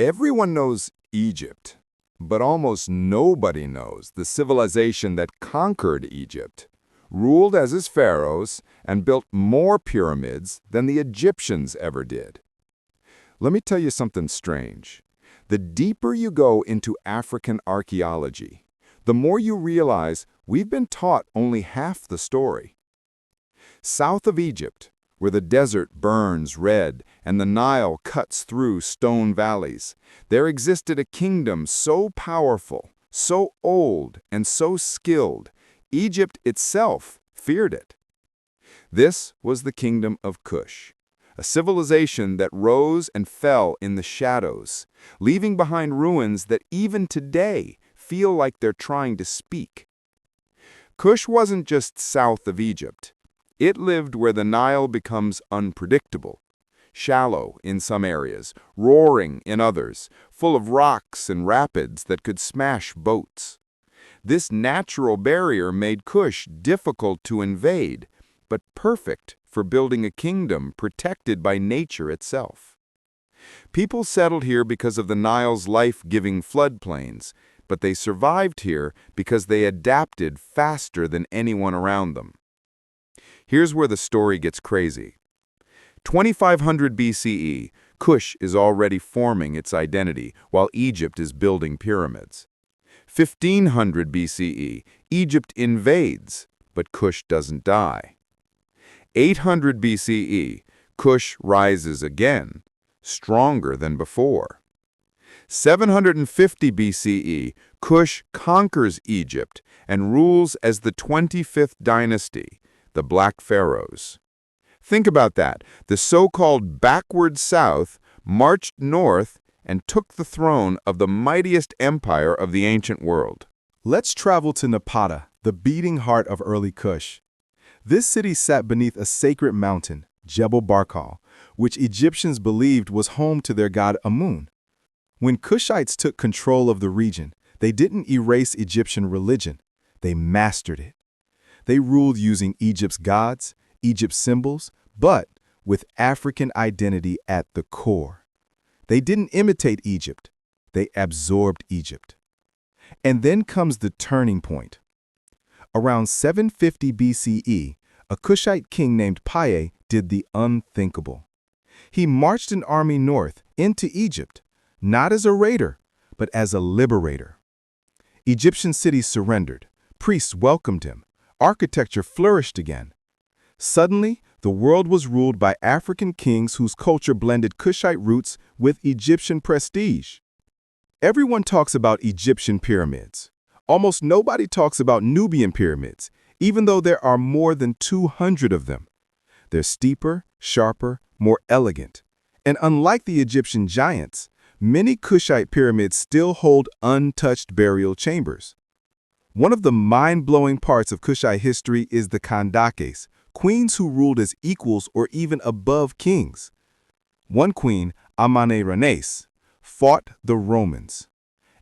Everyone knows Egypt, but almost nobody knows the civilization that conquered Egypt, ruled as its pharaohs, and built more pyramids than the Egyptians ever did. Let me tell you something strange. The deeper you go into African archaeology, the more you realize we've been taught only half the story. South of Egypt, where the desert burns red and the Nile cuts through stone valleys, there existed a kingdom so powerful, so old, and so skilled, Egypt itself feared it. This was the Kingdom of Kush, a civilization that rose and fell in the shadows, leaving behind ruins that even today feel like they're trying to speak. Kush wasn't just south of Egypt. It lived where the Nile becomes unpredictable, shallow in some areas, roaring in others, full of rocks and rapids that could smash boats. This natural barrier made Kush difficult to invade, but perfect for building a kingdom protected by nature itself. People settled here because of the Nile's life-giving floodplains, but they survived here because they adapted faster than anyone around them. Here's where the story gets crazy. 2500 BCE, Kush is already forming its identity while Egypt is building pyramids. 1500 BCE, Egypt invades, but Kush doesn't die. 800 BCE, Kush rises again, stronger than before. 750 BCE, Kush conquers Egypt and rules as the 25th dynasty, the Black Pharaohs. Think about that. The so-called backward south marched north and took the throne of the mightiest empire of the ancient world. Let's travel to Napata, the beating heart of early Kush. This city sat beneath a sacred mountain, Jebel Barkal, which Egyptians believed was home to their god Amun. When Kushites took control of the region, they didn't erase Egyptian religion. They mastered it. They ruled using Egypt's gods, Egypt's symbols, but with African identity at the core. They didn't imitate Egypt. They absorbed Egypt. And then comes the turning point. Around 750 BCE, a Kushite king named Paye did the unthinkable. He marched an army north into Egypt, not as a raider, but as a liberator. Egyptian cities surrendered. Priests welcomed him. Architecture flourished again. Suddenly, the world was ruled by African kings whose culture blended Kushite roots with Egyptian prestige. Everyone talks about Egyptian pyramids. Almost nobody talks about Nubian pyramids, even though there are more than 200 of them. They're steeper, sharper, more elegant. And unlike the Egyptian giants, many Kushite pyramids still hold untouched burial chambers. One of the mind-blowing parts of Kushite history is the Kandakes, queens who ruled as equals or even above kings. One queen, Amane-Renes, fought the Romans,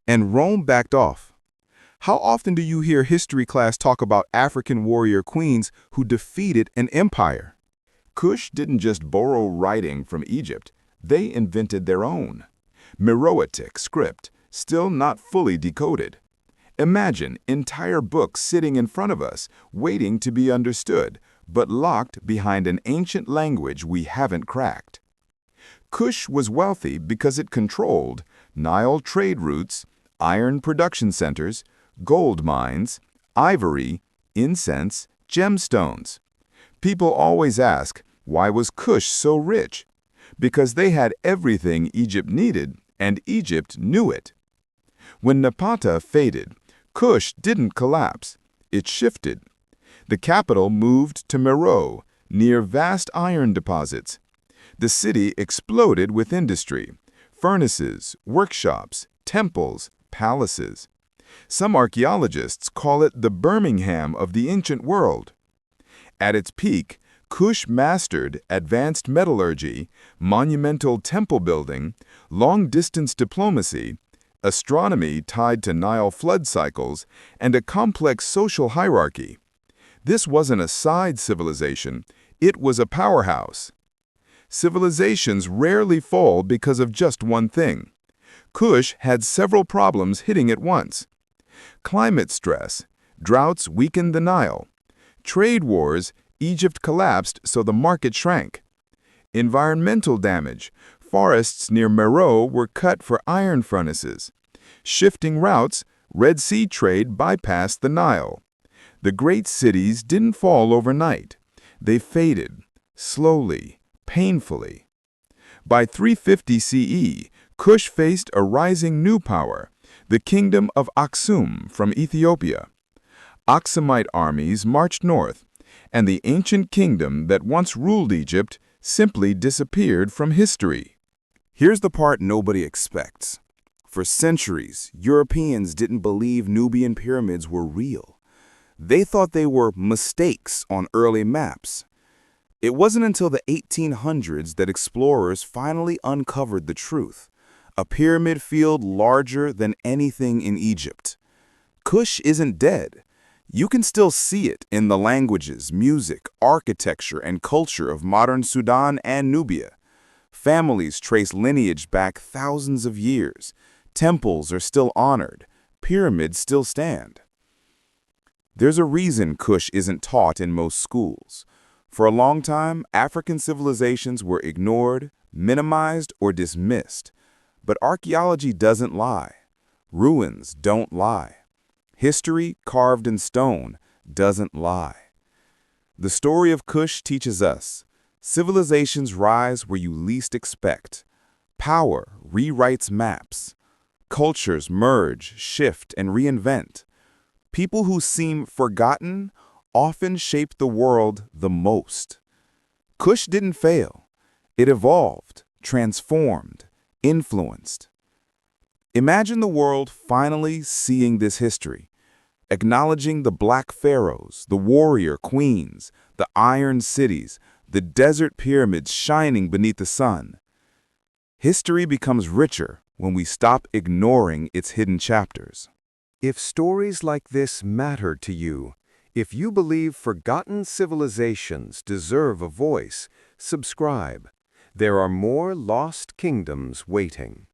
and Rome backed off. How often do you hear history class talk about African warrior queens who defeated an empire? Kush didn't just borrow writing from Egypt, they invented their own. Meroitic script, still not fully decoded. Imagine entire books sitting in front of us, waiting to be understood, but locked behind an ancient language we haven't cracked. Kush was wealthy because it controlled Nile trade routes, iron production centers, gold mines, ivory, incense, gemstones. People always ask, why was Kush so rich? Because they had everything Egypt needed, and Egypt knew it. When Napata faded, Kush didn't collapse, it shifted. The capital moved to Meroë, near vast iron deposits. The city exploded with industry, furnaces, workshops, temples, palaces. Some archaeologists call it the Birmingham of the ancient world. At its peak, Kush mastered advanced metallurgy, monumental temple building, long-distance diplomacy, astronomy tied to Nile flood cycles, and a complex social hierarchy. This wasn't a side civilization, it was a powerhouse. Civilizations rarely fall because of just one thing. Kush had several problems hitting at once. Climate stress, droughts weakened the Nile. Trade wars, Egypt collapsed so the market shrank. Environmental damage, forests near Meroë were cut for iron furnaces. Shifting routes, Red Sea trade bypassed the Nile. The great cities didn't fall overnight. They faded, slowly, painfully. By 350 CE, Kush faced a rising new power, the Kingdom of Aksum from Ethiopia. Aksumite armies marched north, and the ancient kingdom that once ruled Egypt simply disappeared from history. Here's the part nobody expects. For centuries, Europeans didn't believe Nubian pyramids were real. They thought they were mistakes on early maps. It wasn't until the 1800s that explorers finally uncovered the truth. A pyramid field larger than anything in Egypt. Kush isn't dead. You can still see it in the languages, music, architecture, and culture of modern Sudan and Nubia. Families trace lineage back thousands of years. Temples are still honored. Pyramids still stand. There's a reason Kush isn't taught in most schools. For a long time, African civilizations were ignored, minimized, or dismissed. But archaeology doesn't lie. Ruins don't lie. History, carved in stone, doesn't lie. The story of Kush teaches us, civilizations rise where you least expect. Power rewrites maps. Cultures merge, shift, and reinvent. People who seem forgotten often shape the world the most. Kush didn't fail. It evolved, transformed, influenced. Imagine the world finally seeing this history, acknowledging the Black Pharaohs, the warrior queens, the iron cities, the desert pyramids shining beneath the sun. History becomes richer when we stop ignoring its hidden chapters. If stories like this matter to you, if you believe forgotten civilizations deserve a voice, subscribe. There are more lost kingdoms waiting.